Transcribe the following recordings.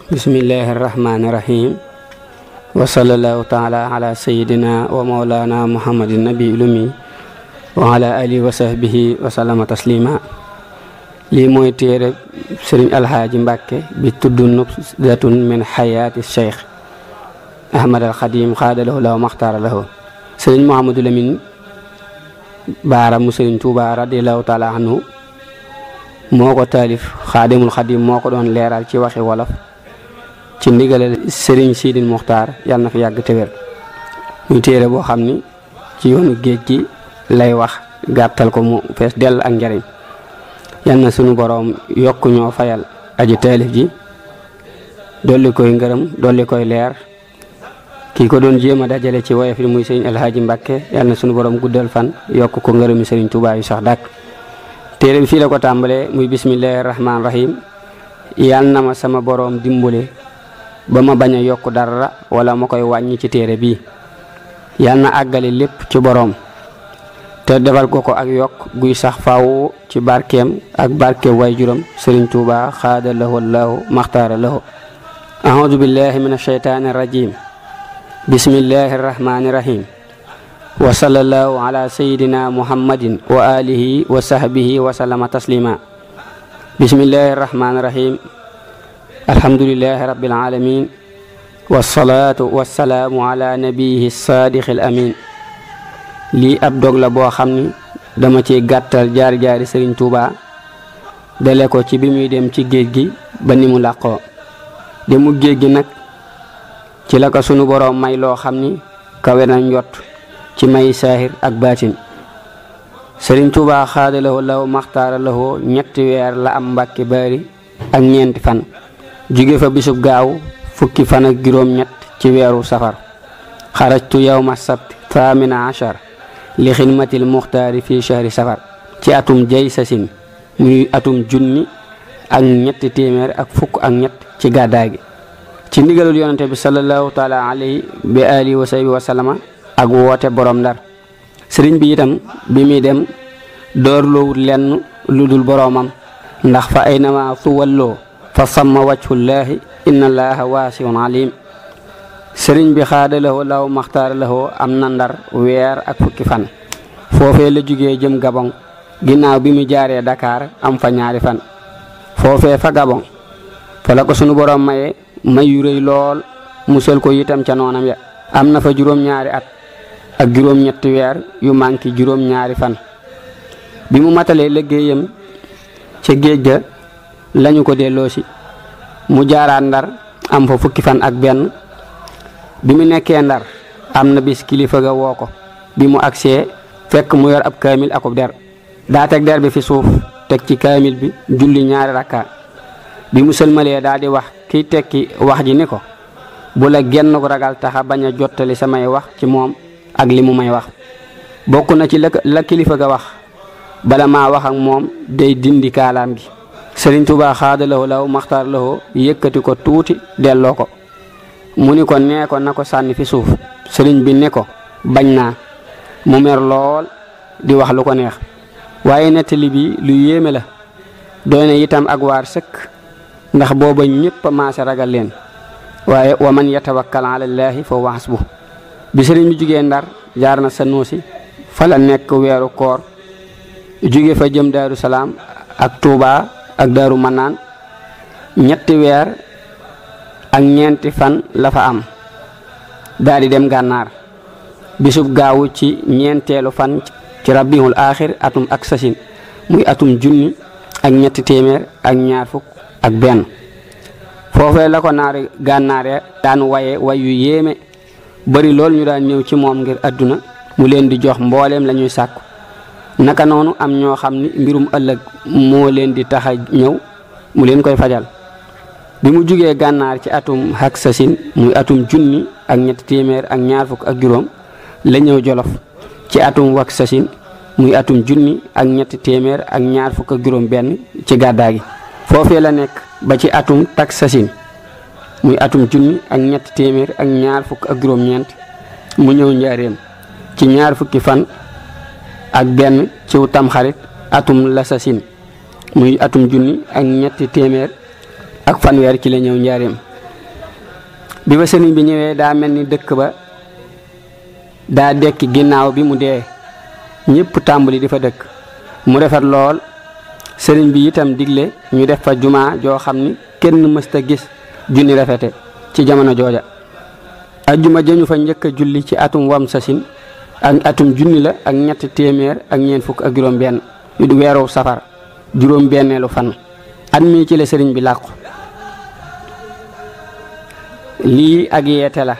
Bismillahirrahmanirrahim. Wa sallallahu ta'ala ala sayyidina wa maulana Muhammadin nabiyil ummi wa ala alihi wa sahbihi wa sallama taslima. Lii mooy téere Sëriñ Alxaaji Mbàkke bi tudd Nubdatun min hayaati Cheikh Ahmad al Xadim xaadalahu law maxtaara lahu. Sëriñ Mouhamadou Lamine Baara mu Sëriñ Tuubaa radiyallahu ta'ala anhu moo ko taalif. Xaadimul Xadim moo ko doon leeral ci waxi wolof ci ndigalal Sëriñ Sidil Muxtaar yàlla na fi yàgg te wér. muy téere boo xam ni ci yoonu géej gi lay wax gàttal ko mu fees dell ak njariñ. yal na sunu boroom yokk ñoo fayal aji taalif ji dolli koy ngërëm dolli koy leer. kii ko doon jéem a dajale ci woyof yi muy Sëriñ Alxaaji Mbàkke yal na sunu boroom guddal fan yokk ko ngërëmi Sëriñ Tuubaa yu sax dàkk. téere bi fii la ko tàmbalee muy bismillahi rahmaani rahim. yal na ma sama boroom dimbale ba ma bañ a yokk dara wala ma koy wàññi ci téere bii. yal na àggale lépp ci boroom te defal ko ak yokk guy sax faaw ci barkeem ak barkeem way juram Sëriñ Tuubaa xaada lahu allahu maxtaara lahu. a'uudu billahi min ashaytaani rajim. bismillahi rahmaani rahim. wa sallallahu ala sayyidina muhammadin wa alihi wa sahbihi wa sallama taslima. bismillahi rahmaani rahim. alhamdulillahi rabbil alamin. wasalaatu wasalaamu ala nabiyihi saadiqil amin. lii ab dog la boo xam ni dama ci gàttal jaar-jaari Sëriñ Tuubaa dale ko ci bi muy dem ci géej gi ba ni mu làqoo. demu géej gi nag ci la ko sunu boroom may loo xam ni kawe na njot ci may saahir ak baatin. Sëriñ Tuubaa xaada lahu law maxtaara lahu ñetti weer la am Mbàkke Baari ak ñeenti fan. jóge fa bisub gaaw fukki fan ak juróom-ñett ci weeru safar. xarajtu yawma sabt thamina ashar li xidmatil muxtaari fii shahri safar. ci atum jay sasin muy atum junni ak ñetti téeméer ak fukk ak ñett ci gàddaay gi. ci ndigalul yonante bi sallallahu taala alayhi bi alihi wa sahbihi wa sallama ak woote borom Ndar. sëriñ bi itam bi muy dem doorloowut lenn lu dul boroomam ndax fa aynama tuwalloo fa samma wajhullaahi inna allaaha waasiun alim. sëriñ bi xaada lahu law maxtaara lahu am na Ndar weer ak fukki fan. foofee la jugee jëm Gabon ginnaaw bi mu jaaree Dakar am fa ñaari fan. foofee fa Gabon fa la ko sunu boroom maye may yu rëy lool musal ko itam ca noonam ya. am na fa juróom-ñaari at ak juróom-ñetti weer yu manki juróom-ñaari fan. bi mu matalee liggéeyam ca géej ga lañu ko delloosi mu jaaraat Ndar am fa fukki fan ak benn. bi mu nekkee Ndar am na bis kilifa ga woo ko. bi mu agsee fekk mu yor ab kaamil akub der. daa teg der bi fi suuf teg ci kaamil bi julli ñaari rakka. bi mu sëlmalee daa di wax kiy tekki wax ji ni ko bu la genn ko ragal taxa bañ a jottali samay wax ci moom ak li mu may wax. bokk na ci la kilifa ga wax bala maa wax ak moom day dindi kaalaam gi. Sëriñ Tuubaa xaada lahu law maxtaar lahu yëkkati ko tuuti delloo ko. mu ni ko nee ko na ko sànni fi suuf. sëriñ bi ne ko bañ naa. mu mer lool di wax lu ko neex. waaye nettali bi lu yéeme la. doy na itam ak waar sëkk ndax booba ñépp a maase ragal leen. waaye wa man yatawakkal ala llaahi fa huwa hasbuh. bi sëriñ bi jugee Ndar jaar na Sanusi fa la nekk weeru koor. jóge fa jëm Daaru Salaam ak Tuubaa ak Daaru Manaan ñetti weer ak ñeenti fan la fa am. daal di dem Gànnaar bisub gaawu ci ñeenteelu fan ci rabiul aaxir atum ak sasin muy atum junni ak ñetti téeméer ak ñaar fukk ak benn. foofee la ko naari Gànnaar daan waye way yu yéeme bari lool ñu daan ñëw ci moom ngir àdduna mu leen di jox mbooleem la ñuy sàkku. naka noonu am ñoo xam ni mbirum ëllëg moo leen di tax a ñëw mu leen koy fajal. bi mu jugee Gànnaar ci atum ak sasin muy atum junni ak ñetti téeméer ak ñaar fukk ak juróom la ñëw Jolof ci atum wak sasin muy atum junni ak ñetti téeméer ak ñaar fukk ak juróom benn ci gàddaa gi. foofee la nekk ba ci atum tak sasin muy atum junni ak ñetti téeméer ak ñaar fukk ak juróom-ñeent mu ñëw Njaaréem ci ñaar fukki fan ak benn ciw tamxarit atum lasasin muy atum junni ak ñetti téeméer ak fanweer ci la ñëw Njaaréem bi ba sëriñ bi ñëwee daa mel ni dëkk ba daa dekki ginnaaw bi mu dee ñëpp tàmbali di fa dëkk mu rafet lool. sëriñ bi itam digle ñu def fa jumaa joo xam ni kenn mësta gis junni rafete ci jamono jooja. ajjuma jëñu fa njëkk a julli ci atum wam sasin ak atum junni la ak ñetti téeméer ak ñeent fukk ak juróom benn yu du weeru safar juróom benneelu fan at mii ci la sëriñ bi làqu. lii ak yeete la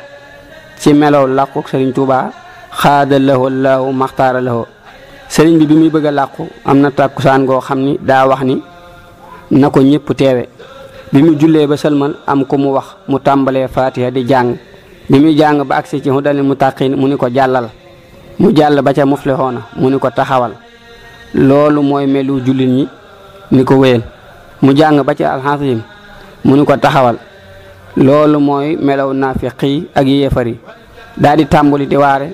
ci melow làqu sëriñ Tuubaa xaada lahu laahu maxtaara lahu. sëriñ bi muy bëgg a làqu am na tàkkusaan goo xam ni daa wax ni na ko ñëpp teewe. bi mu jullee ba sëlmal am ko mu wax mu tàmbalee faatiha di jàng bi muy jàng ba agsi ci hudal muttaqin mu ni ko jàllal mu jàll ba ca muflixoona mu ni ko taxawal loolu mooy melu jullit ñi ni ko wéyal mu jàng ba ca alxasim mu ni ko taxawal loolu mooy melaw naafiq yi ak yéefar yi. daal di tàmbali di waare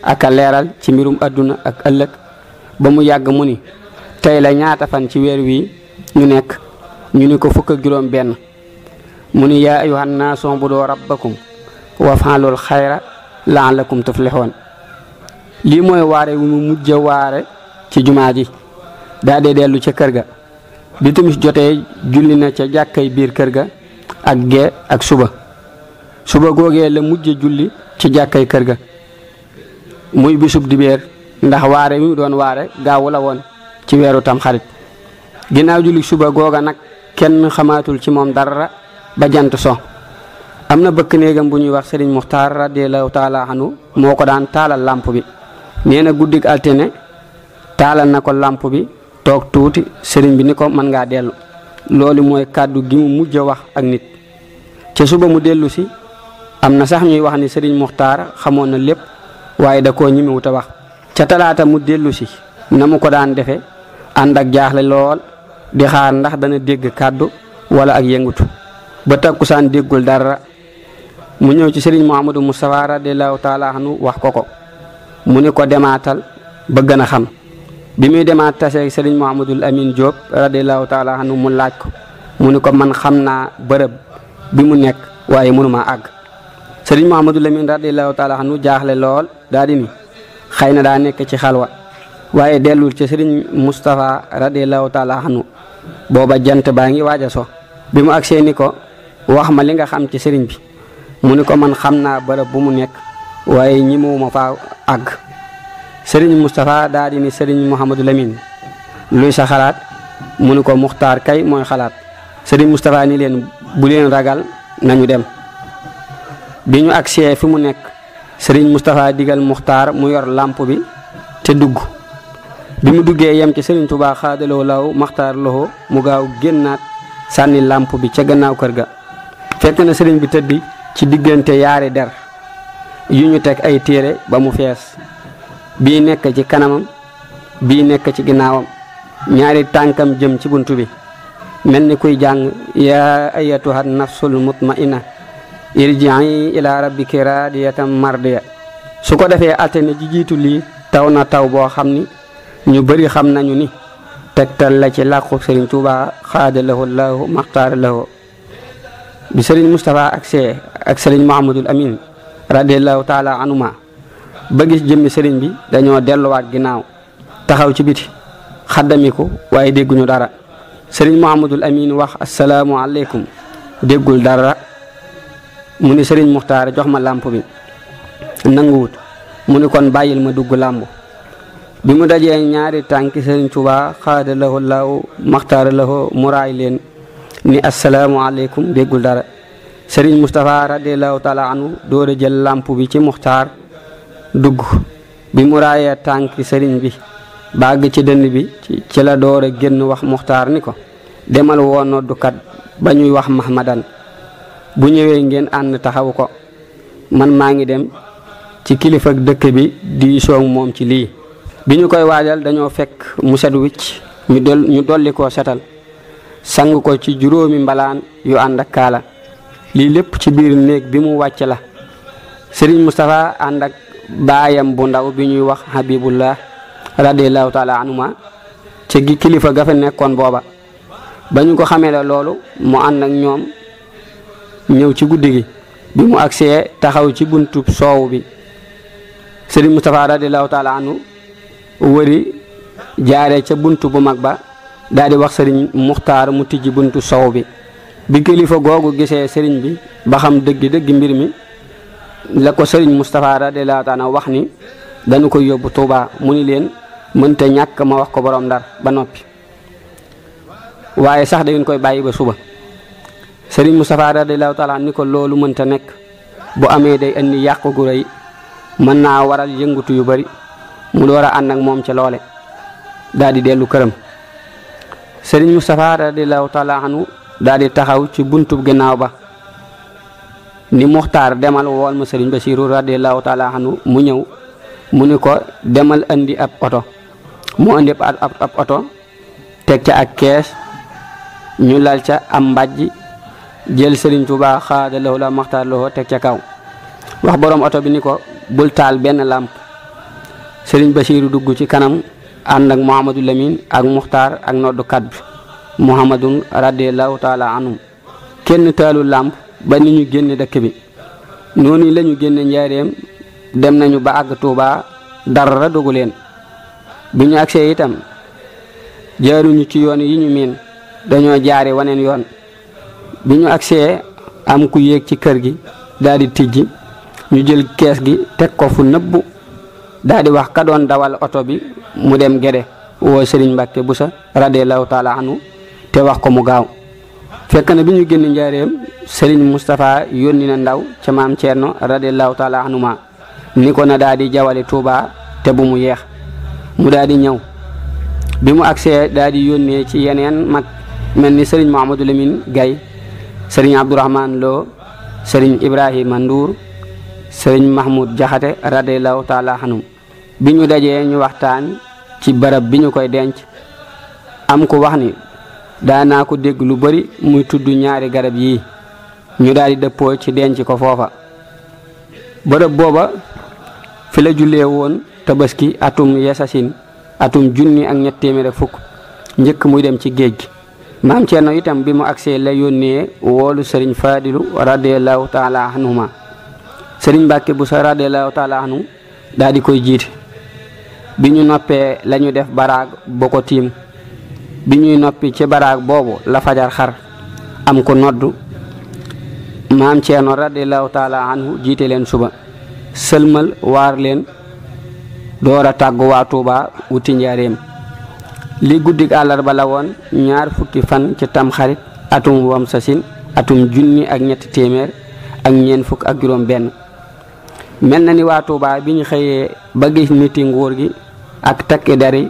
ak a leeral ci mbirum adduna ak ëllëg ba mu yàgg mu ni tey la ñaata fan ci weer wi ñu nekk ñu ni ko fukk ak juróom benn mu ni yaa ayyuhan naasu u'budu rabbakum waf'alul xayra la'allakum tuflihun. lii mooy waare wu mu mujj waare ci jumaa ji. daa dee dellu ca kër ga bi timis jotee julli na ca jàkkay biir kër ga ak gee ak suba googee la mujj julli ci jàkkay kër ga muy bisub dibéer ndax waare wi mu doon waare gaawu la woon ci weeru tam xarit. ginnaaw julli suba googa nag kenn xamaatul ci moom dara ba jant so. am na bëkk néegam bu ñuy wax sëriñ Muxtaar radiyallahu taala anhu moo ko daan taalal làmp bi. nee na guddig altine taalal na ko làmp bi toog tuuti sëriñ bi ni ko mën ngaa dellu. loolu mooy kàddu gi mu mujj a wax ak nit. ca suba mu dellu si am na sax ñuy wax ni sëriñ Muxtaar xamoon na lépp waaye da koo ñimewut a wax. ca talaata mu dellu si na mu ko daan defe ànd ak jaaxle lool di xaar ndax dana dégg kàddu wala ak yëngutu ba takkusaan déggul dara. mu ñëw ci sëriñ Mouhamadou Moustapha radiyallahu taala anhu wax ko mu ni ko demaatal ba gën a xam. bi muy demaat taseeg sëriñ Mouhamadul Amin Diop radiyallahu taala anhu mu laaj ko mu ni ko man xam naa bërëb bi mu nekk waaye mënuma àgg. sëriñ Mouhamadul Amin radiyallahu taala anhu jaaxle lool daa di ni xëy na daa nekk ci xalwa waaye dellul ci sëriñ Moustapha radiyallahu taala anhu booba jant baa ngi waaj a so. bi mu agsee ni ko wax ma li nga xam ci sëriñ bi mu ni ko man xam naa bërëb bu mu nekk waaye ñi ma faa àgg. sëriñ Moustapha daa di ni sëriñ Mouhamadou Lamine luy sa xalaat mu ni ko Muxtaar kay mooy xalaat. sëriñ Moustapha ni leen bu leen ragal nañu dem. bi ñu agsee fi mu nekk sëriñ Moustapha digal Muxtaar mu yor làmp bi te dugg. bi mu duggee yem ci sëriñ Tuubaa xaadaloo law Muxtaar loxo mu gaaw génnaat sànni làmp bi ca gannaaw kër ga. fekk na sëriñ bi tëdd ci diggante yaari der yu ñu teg ay téere ba mu fees. bii nekk ci kanamam bii nekk ci ginnaawam ñaari tànkam jëm ci buntu bi mel ni kuy jàng yaa ayyatuha nafsul mutmainna irji'i ila rabbiki radiyatan mardiya. su ko defee altine ji jiitu lii taw na taw boo xam ni ñu bari xam nañu ni tegtal la ci làqu sëriñ Tuubaa xaada lahu laahu maxtaara lahu. bi sëriñ Moustapha agsee ak sëriñ Mouhamadul Amin radiyallahu taala anuma ba gis jëmmi sëriñ bi dañoo delluwaat ginnaaw taxaw ci biti xaddamiku waaye dégguñu dara. sëriñ Mouhamadul Amin wax asalaamu aleykum déggul dara. mu ni sëriñ Muxtaar jox ma làmp bi nanguwut mu ni kon bàyyil ma dugg làmb. bi mu dajee ñaari tànki sëriñ Tuubaa xaada lahu laahu maxtaara lahu muraay leen ni asalaamu aleykum déggul dara. sëriñ Moustapha radiyallahu taala anhu door a jël làmp bi ci Muxtaar dugg. bi mu raayee tànki sëriñ bi bàgg ci dënn bi ci la door a génn wax Muxtaar ni ko demal woo noddukat ba ñuy wax Mahmadan bu ñëwee ngeen ànd taxaw ko man maa ngi dem ci kilifa dëkk bi di soog moom ci lii. bi ñu koy waajal dañoo fekk mu set wicc ñu dolli koo setal sang ko ci juróomi mbalaan yu ànd ak kaala. lii lépp ci biir néeg bi mu wàcc la. sëriñ Moustapha ànd ak baayam bu ndaw bi ñuy wax Habibullah radiyallahu taala anhuma ci kilifa ga fa nekkoon booba. ba ñu ko xamee la loolu mu ànd ak ñoom ñëw ci guddi gi bi mu agsee taxaw ci buntub soow bi Serigne Moustapha radiyallahu taala anhu wëri jaaree ca buntu bu mag ba daal di wax Serigne Muxtaar mu tijji buntu soow bi kilifa googu gisee Serigne bi ba xam dëgg mbir mi la ko Serigne Moustapha radiyallahu taala wax ni dañu koy yóbbu Touba mu ni leen mënta ñàkk ma wax ko borom Ndar ba noppi waaye sax da ngeen koy bàyyi ba suba Serigne Moustapha radiyallahu taala ni ko loolu mënta nekk bu amee day indi yàq gu rëy mën naa waral yëngutu yu bari mu door a ànd ak moom ca loole daal di dellu këram Serigne Moustapha radiyallahu taala anhu daal di taxaw ci buntub ginnaaw ba ni Muxtaar demal wool ma Serigne Bassirou radiyallahu taala anhu mu ñëw mu ni ko demal andi ab oto mu andi ab oto teg ca ak kees ñu lal ca am mbàjj jël Serigne Touba xaada lahu la Muxtaar lahu teg ca kaw wax borom oto bi ni ko bul taal benn làmp Serigne Bassirou dugg ci kanam ànd ak Mouhamadou Lamine ak Muxtaar ak noddukat bi Mouhamadou radiyallahu taala anhu kenn taalu làmp ba ni ñu génne dëkk bi noonu la ñu génne njaareem dem nañu ba àgg Touba dara dogu leen bi ñu agsee itam jaaruñu ci yoon yi ñu miin dañoo jaari waneen yoon bi ñu agsee am ku yéeg ci kër gi daal di tijji ñu jël kees gi teg ko fu nëbbu daal di wax ka doon dawal oto bi mu dem Gede woo Serigne Mbacke Boussa radiyallahu taala anhu te wax ko mu gaaw fekk na bi ñu génn njaareem Serigne Moustapha yónni na ndaw ca maam Thierno radiyallahu taala anhu ma ni ko na daal di jawali Touba te bu mu yeex mu daal di ñëw bi mu agsee daal di yónnee ci yeneen mag mel ni Serigne Mouhamadou Lamine Gaye Serigne Abdourahmane Lo Serigne Ibrahima Ndour Serigne Mahmoud Jaxate radiyallahu taala anhu bi ñu dajee ñu waxtaan ci barab bi ñu koy denc am ko wax ni daanaa ko dégg lu bari muy tudd ñaari garab yii ñu daal di dëppoo ci denc ko foofa bërëb booba fi la jullee woon tabaski atum yesasin atum junni ak ñett téeméer ak fukk njëkk muy dem ci géej gi maam Thierno itam bi mu agsee la yónnee woolu Serigne Fadilu radiyallahu taala anhuma Serigne Mbacke Boussa radiyallahu taala anhu daal di koy jiite bi ñu noppee la ñu def baraag ba ko tiim bi ñuy noppi ci baraag boobu la fajar xar am ko noddu maam Thierno radiyallahu taala anhu jiite leen suba sëlmal waar leen door a tàggu waa Touba wuti njaareem li guddik àllarba la woon 2 fukki fan ci tamxarit atum wam sasin atum junni ak ñetti téeméer ak ñeent fukk ak juróom benn mel na ni waa Touba bi ñu xëyee ba gis niti nguur gi ak takki dari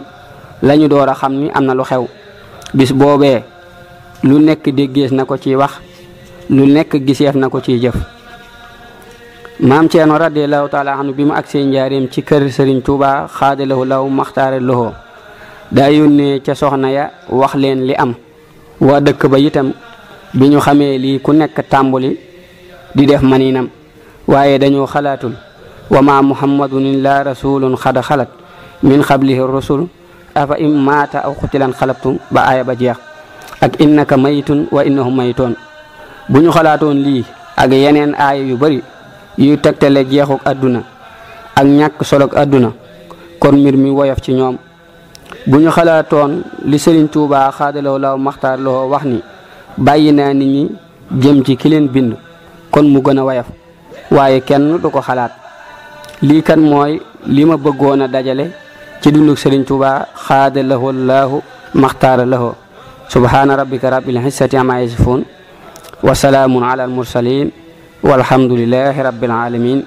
lañu door a xam ni am na lu xew bis boobee lu nekk déggees na ko ci wax lu nekk giseef na ko ciy jëf maam Thierno radiyallahu taala anhu bi mu agsee njaareem ci kër Serigne Touba xaada lahu law maxtaare lahu daa yónnee ca soxna ya wax leen li am waa dëkk ba itam bi ñu xamee lii ku nekk tàmbuli di def maninam waaye dañoo xalaatul wa ma muhammadun illa rasulun xada xalat min qablihi rusul afa im maata aw xutilan xalabtum ba aaya ba jeex ak innaka mayitun wa innahum mayitoon bu ñu xalaatoon lii ak yeneen aaya yu bari yuy tegtale jeexuk àdduna ak ñàkk solok àdduna kon mbir mi woyof ci ñoom bu ñu xalaatoon li Serigne Touba xaadalaw law maxtaar loo wax ni bàyyi naa nit ñi jëm ci ki leen bind kon mu gën a woyof waaye kenn du ko xalaat lii kan mooy li ma bëggoon a dajale ci dunduk Serigne Touba xaadalahu laahu maxtaara lahu subhaana rabbika rabbil izzati amma yasifun wa salaamun ala al mursalin walhamdulillahi rabbil alamin